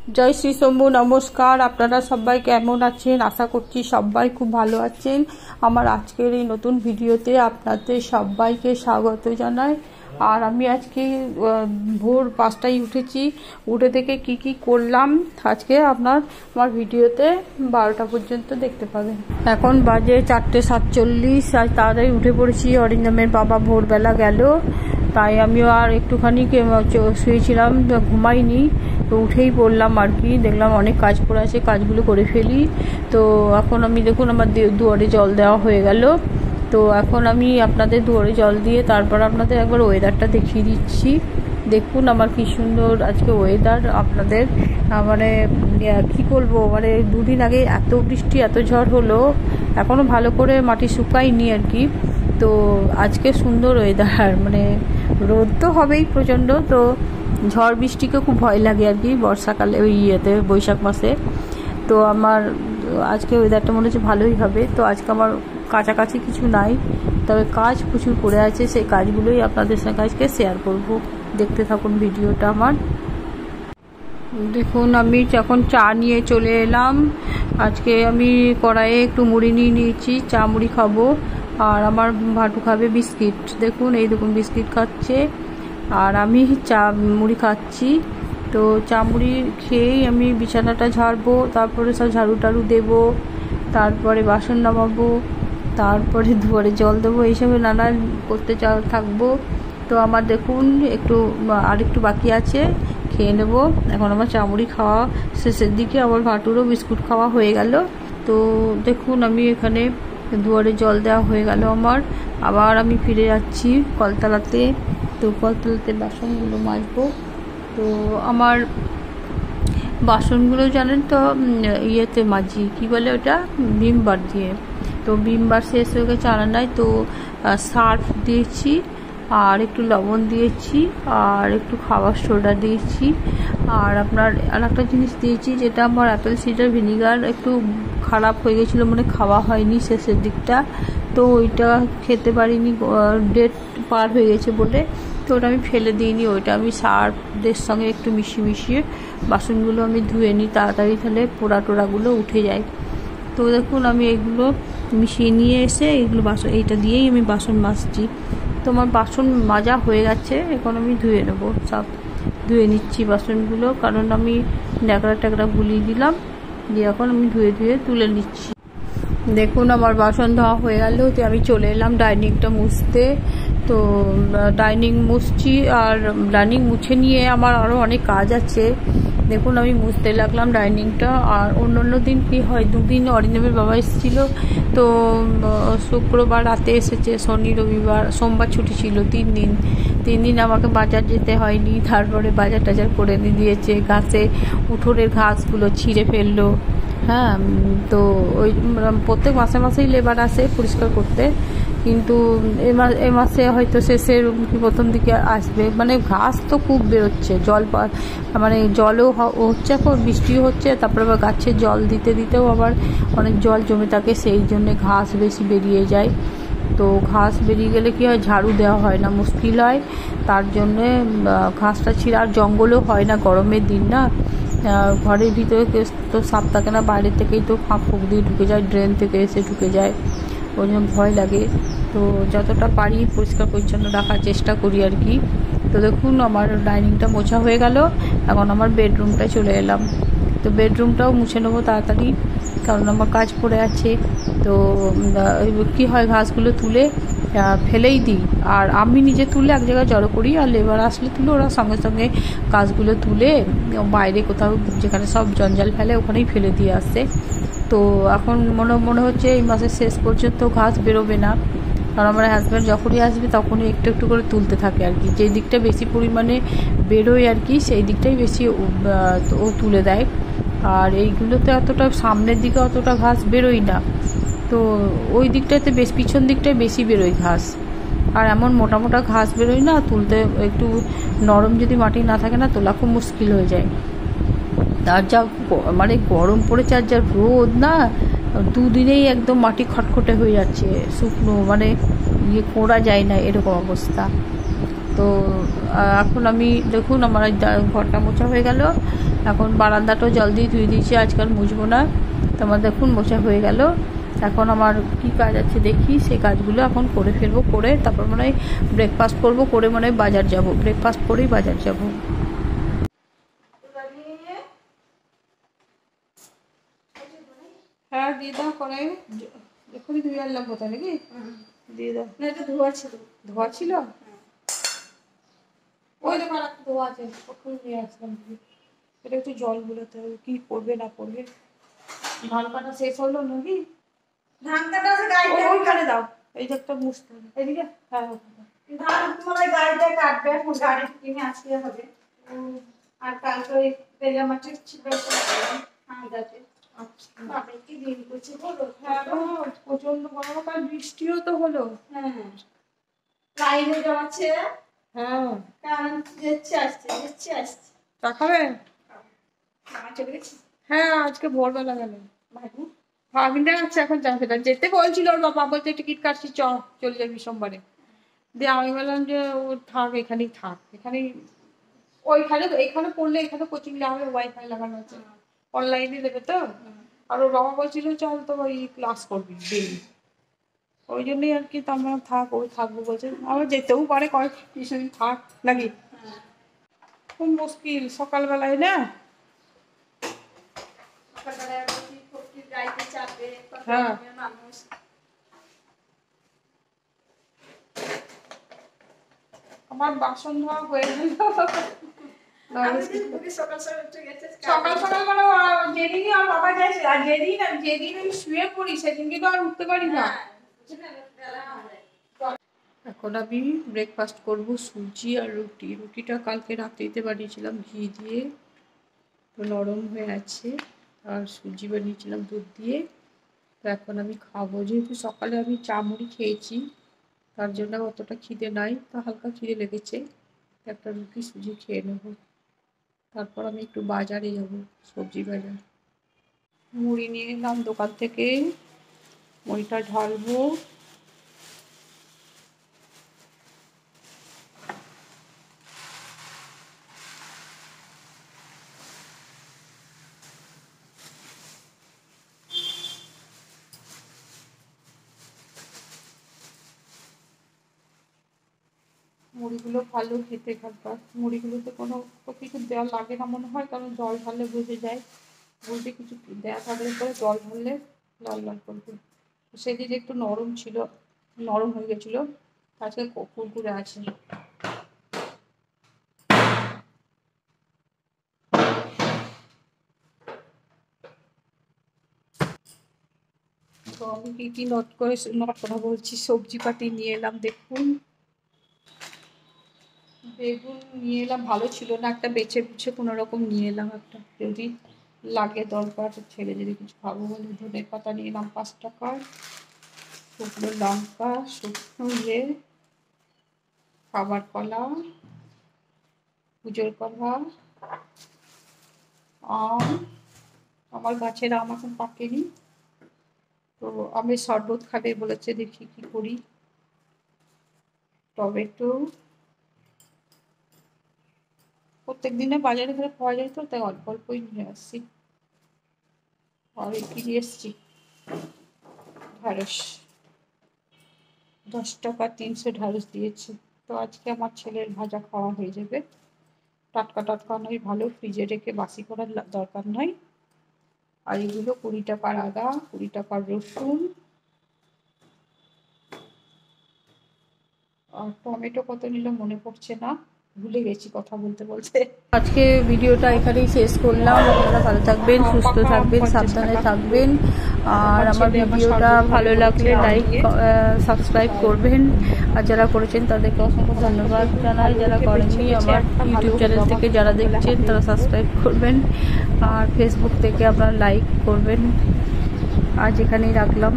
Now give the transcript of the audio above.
জয় শ্রী শম্ভু। নমস্কার, আপনারা সবাই কেমন আছেন? আশা করছি সবাই খুব ভালো আছেন। আমার আজকের এই নতুন ভিডিওতে আপনাদের সবাইকে স্বাগত জানাই। আর আমি আজকে ভোর 5টায় উঠেছি। উঠে থেকে কি করলাম আজকে আমার ভিডিওতে 12টা পর্যন্ত দেখতে পাবেন। এখন বাজে 4:47, আর তাড়াতাড়ি উঠে পড়েছি। অরিন্দমের বাবা ভোরবেলা গেল, তাই আমিও আর একটুখানি শুয়েছিলাম, ঘুমাইনি। তো উঠেই পড়লাম আর কি। দেখলাম অনেক কাজ পড়ে আছে, কাজগুলো করে ফেলি। তো এখন আমি দেখুন আমার দুয়ারে জল দেওয়া হয়ে গেল। তো এখন আমি আপনাদের দুয়ারে জল দিয়ে তারপর আপনাদের একবার ওয়েদারটা দেখিয়ে দিচ্ছি। দেখুন আমার কি সুন্দর আজকে ওয়েদার। আপনাদের মানে কি বলবো, মানে দুদিন আগে এত বৃষ্টি এত ঝড় হলো, এখনও ভালো করে মাটি শুকায়নি আর কি। তো আজকে সুন্দর ওয়েদার, মানে রোদ তো হবেই প্রচণ্ড। তো ঝড় বৃষ্টিকে খুব ভয় লাগে আর কি বর্ষাকালে, ওই বৈশাখ মাসে। তো আমার আজকে ওয়েদারটা মনে হচ্ছে ভালোই হবে। তো আজকে আমার কাছাকাছি কিছু নাই, তবে কাজ প্রচুর পড়ে আছে। সেই কাজগুলোই আপনাদের সঙ্গে আজকে শেয়ার করব। দেখতে থাকুন ভিডিওটা আমার। দেখুন আমি যখন চা নিয়ে চলে এলাম, আজকে আমি কড়াইয়ে একটু মুড়ি নিয়ে নিয়েছি, চা মুড়ি খাবো। আর আমার ভাটু খাবে বিস্কিট। দেখুন এই দেখুন বিস্কিট খাচ্ছে, আর আমি চা মুড়ি খাচ্ছি। তো চা মুড়ি খেয়েই আমি বিছানাটা ঝাড়বো, তারপরে সব ঝাড়ু টাড়ু দেবো, তারপরে বাসন নামাবো, তারপরে দুয়ারে জল দেবো, এইসবে নানান করতে থাকবো। তো আমার দেখুন আরেকটু বাকি আছে, খেয়ে নেব। এখন আমার চা মুড়ি খাওয়া শেষের দিকে, আমার ভাটুরও বিস্কুট খাওয়া হয়ে গেল। তো দেখুন আমি এখানে দুয়ারে জল দেওয়া হয়ে গেল আমার। আবার আমি ফিরে যাচ্ছি কলতলাতে। তো কলতলাতে বাসনগুলো মাজবো। তো আমার বাসনগুলো জানেন তো ইয়েতে মাজি, কি বলে ওটা, ভিম বার দিয়ে। তো ভিম বার শেষ হয়ে গেছে রান্নায়। তো সার্ফ দিয়েছি, আর একটু লবণ দিয়েছি, আর একটু খাবার সোডা দিয়েছি। আর আপনার আর একটা জিনিস দিয়েছি, যেটা আমার অ্যাপেল সিডার ভিনিগার একটু খারাপ হয়ে গেছিলো, মানে খাওয়া হয়নি শেষের দিকটা। তো ওইটা খেতে পারিনি, ডেট পার হয়ে গেছে বলে। তো ওটা আমি ফেলে দিইনি, ওইটা আমি সার্ফের সঙ্গে একটু মিশিয়ে বাসনগুলো আমি ধুয়ে নিই তাড়াতাড়ি, তাহলে পোড়া টোড়াগুলো উঠে যায়। তো দেখুন আমি এগুলো মিশিয়ে নিয়ে এসে এইটা দিয়েই আমি বাসন মাজছি। তো আমার বাসন মাজা হয়ে গেছে, এখন আমি ধুয়ে নেবো। সব ধুয়ে নিচ্ছি বাসনগুলো, কারণ আমি ন্যাকড়া গুলিয়ে দিলাম, দিয়ে এখন আমি ধুয়ে তুলে নিচ্ছি। দেখুন আমার বাসন ধোয়া হয়ে গেল। তো আমি চলে এলাম ডাইনিংটা মুছতে। তো ডাইনিং মুছছি, আর ডাইনিং মুছে নিয়ে আমার আরও অনেক কাজ আছে। দেখুন আমি মুছতে লাগলাম ডাইনিংটা। আর অন্য দিন কি হয়, দুদিন অরিন্দমের বাবা এসেছিলো। তো শুক্রবার রাতে এসেছে, শনি রবিবার সোমবার ছুটি ছিল। 3 দিন আমাকে বাজার যেতে হয়নি। তারপরে বাজার টাজার করে দিয়েছে। উঠোনের ঘাসগুলো ছিঁড়ে ফেললো। হ্যাঁ, তো ওই প্রত্যেক মাসেই লেবার আসে পরিষ্কার করতে, কিন্তু এ মাসে হয়তো শেষের প্রথম দিকে আসবে। মানে ঘাস তো খুব বেরোচ্ছে, মানে জলও হচ্ছে, এখন বৃষ্টিও হচ্ছে, তারপরে আবার গাছে জল দিতেও আবার অনেক জল জমে থাকে, সেই জন্যে ঘাস বেশি বেরিয়ে যায়। তো ঘাস বেরিয়ে গেলে কি হয়, ঝাড়ু দেওয়া হয় না, মুশকিল হয়। তার জন্যে ঘাসটা ছিঁড়ে, আর জঙ্গলও হয় না গরমের দিন না। ঘরের ভিতরে তো সাপ থাকে না, বাইরে থেকেই তো ফাঁক দিয়ে ঢুকে যায়, ড্রেন থেকে এসে ঢুকে যায়, ওই জন্য ভয় লাগে। তো যতটা পারি পরিষ্কার পরিচ্ছন্ন রাখার চেষ্টা করি আর কি। তো দেখুন আমার ডাইনিংটা মোছা হয়ে গেল। এখন আমার বেডরুমটায় চলে এলাম। তো বেডরুমটাও মুছে নেবো তাড়াতাড়ি, কারণ আমার কাজ পড়ে আছে। তো কি হয়, ঘাসগুলো তুলে ফেলেই দিই, আর আমি নিজে তুলে এক জায়গায় জড়ো করি, আর লেবার আসলে তুলে ওরা সঙ্গে গাছগুলো তুলে বাইরে কোথাও যেখানে সব জঞ্জাল ফেলে ওখানেই ফেলে দিয়ে আসে। তো এখন মনে হচ্ছে এই মাসের শেষ পর্যন্ত ঘাস বেরোবে না, কারণ আমার হাজব্যান্ড যখনই আসবে তখনই একটু করে তুলতে থাকে আর কি। যে দিকটা বেশি পরিমাণে বেরোয় আর কি, সেই দিকটাই বেশি ও তুলে দেয়। আর এইগুলোতে এতটা সামনের দিকে অতটা ঘাস বেরোয় না, তো ওই দিকটাতে পিছন দিকটায় বেশি বেরোয় ঘাস। আর এমন মোটা ঘাস বেরোয় না, তুলতে একটু নরম যদি মাটি না থাকে না, তোলা খুব মুশকিল হয়ে যায়। আর যা মানে গরম পড়েছে, আর যা রোদ না, 2 দিনেই একদম মাটি খটখটে হয়ে যাচ্ছে, শুকনো, মানে কোড়া যায় না, এরকম অবস্থা। তো তো এখন আমি দেখুন আমার ঘরটা মোছা হয়ে গেল। এখন বারান্দাটাও জল দিয়ে ধুয়ে দিয়েছি, আজকাল মুছবো না। তো আমার দেখুন মোছা হয়ে গেল। এখন আমার কি কাজ আছে দেখি, সেই কাজগুলো এখন করে ফেলবো, করে তারপর মনে হয় ব্রেকফাস্ট করবো, করে মনে হয় বাজার যাব, ব্রেকফাস্ট করেই বাজার যাব। হ্যাঁ দিয়ে দাও, করে এখনই ধুয়ে আনলাম কোথায় নাকি, দিয়ে দাও। না এটা ধোয়া ছিল, ধোয়া ছিল, ওই দোকান ধোয়া আছে, কখন নিয়ে আসলাম। এটা একটু জল গুলোতে হবে, কি পড়বে না পড়বে। ধান কাটা শেষ হলো নাকি? ধান কাটা আছে গাড়িতে, ওইখানে দাও, এই যে একটা মুছতে হবে এদিকে। হ্যাঁ ধান তোমার গাড়িতে কাটবে, এখন গাড়ি কিনে আসতে হবে। আর কালকে ওই তেলে মাছের ছিপে হাঁড়িতে। আচ্ছা কি দিন করছে বলো? হ্যাঁ প্রচন্ড গরম, কাল বৃষ্টিও তো হলো। হ্যাঁ লাইনে যাচ্ছে। হ্যাঁ কারণ যাচ্ছে আসছে চা খাবে? হ্যাঁ আজকে ভোরবেলা গেল ভাগিনা আছে, এখন চা খেতে যেতে বলছিল, ওর বাবা বলছে টিকিট কাটছি চলে যাবি সোমবারে। দিয়ে আমি বললাম যে ও থাক, এখানেই থাক, এখানেই ওইখানে এখানে পড়লে এখানে কোচিং দেওয়া হবে, ওয়াইফাই লাগানো আছে, অনলাইনে দেবে তো। আর ওর বাবা বলছিল চল তো ওই ক্লাস করবি ডেলি, ওই জন্যই আর কি। তো আমরা থাক, ওই থাকবো বলছে, আবার যেতেও পারে কয়েক কিছুদিন থাক নাকি। খুব মুশকিল সকালবেলায় না। হ্যাঁ আমার বাসন ধোয়া হয়ে গেল সকাল সকাল, মানে যেদিনই আমার বাবা যায়, আর যেদিন আমি শুয়ে পড়ি সেদিন কিন্তু আর উঠতে পারি না। এখন আমি ব্রেকফাস্ট করব, সুজি আর রুটি। রুটিটা কালকে রাত্রিতে বানিয়েছিলাম ঘি দিয়ে, তো নরম হয়ে আছে। আর সুজি বানিয়েছিলাম দুধ দিয়ে। তো এখন আমি খাবো, যেহেতু সকালে আমি চা মুড়ি খেয়েছি, তার জন্য অতটা খিদে নাই, তো হালকা খিদে লেগেছে। একটা রুটি সুজি খেয়ে নেব, তারপর আমি একটু বাজারে যাব, সবজি বাজার। মুড়ি নিয়ে এলাম দোকান থেকে, মুড়িটা ঢালবো। মুড়িগুলো ভালো খেতে খাবার, মুড়িগুলোতে কোনো কিছু দেওয়া লাগে না মনে হয়, কারণ জল ঢাললে বুঝে যায়। বলতে কিছু দেওয়া থাকলে পরে জল ঢাললে লাল লাল করবে। সেদিন একটু নরম ছিল, নরম হয়ে গেছিলো, আজকে কুরকুরে আছে। তো আমি কি নট কথা বলছি, সবজি পাতি নিয়ে এলাম। দেখুন বেগুন নিয়ে এলাম, ভালো ছিল না, একটা বেছে বুছে কোনো রকম নিয়ে এলাম একটা, যদি লাগে দরকার ছেলে যদি কিছু খাবো বলে। ধনে পাতা নিয়ে এলাম 5 টাকার, শুকনো লঙ্কা, শুকনো খাবার কলা, পুজোর কলা, আম, আমার গাছের আম এখন পাকেনি, তো আমি শরবত খাবে বলেছে, দেখি কি করি। টমেটো, প্রত্যেক দিনে বাজারে ঘরে পাওয়া যায় তো, তাই অল্প অল্পই নিয়ে আসছি। আর কি নিয়ে এসছি, ঢ্যাঁড়স 10 টাকা 300 ঢ্যাঁড়স দিয়েছে। তো আজকে আমার ছেলের ভাজা খাওয়া হয়ে যাবে, টাটকা টাটকা নয়, ভালো, ফ্রিজে রেখে বাসি করার দরকার নয়। আর এগুলো 20 টাকার আদা, 20 টাকার রসুন, আর টমেটো কত নিল মনে পড়ছে না, ভুলে গেছি কথা বলতে বলতে। আজকে ভিডিওটা এখানেই শেষ করলাম। আপনারা ভালো থাকবেন, সুস্থ থাকবেন, সাবধানে থাকবেন। আর আমার ভিডিওটা ভালো লাগলে লাইক সাবস্ক্রাইব করবেন, আর যারা করেছেন তাদেরকে অসংখ্য ধন্যবাদ জানাই। যারা করেননি আমার ইউটিউব চ্যানেল থেকে যারা দেখছেন তারা সাবস্ক্রাইব করবেন, আর ফেসবুক থেকে আপনারা লাইক করবেন। আজ এখানেই রাখলাম।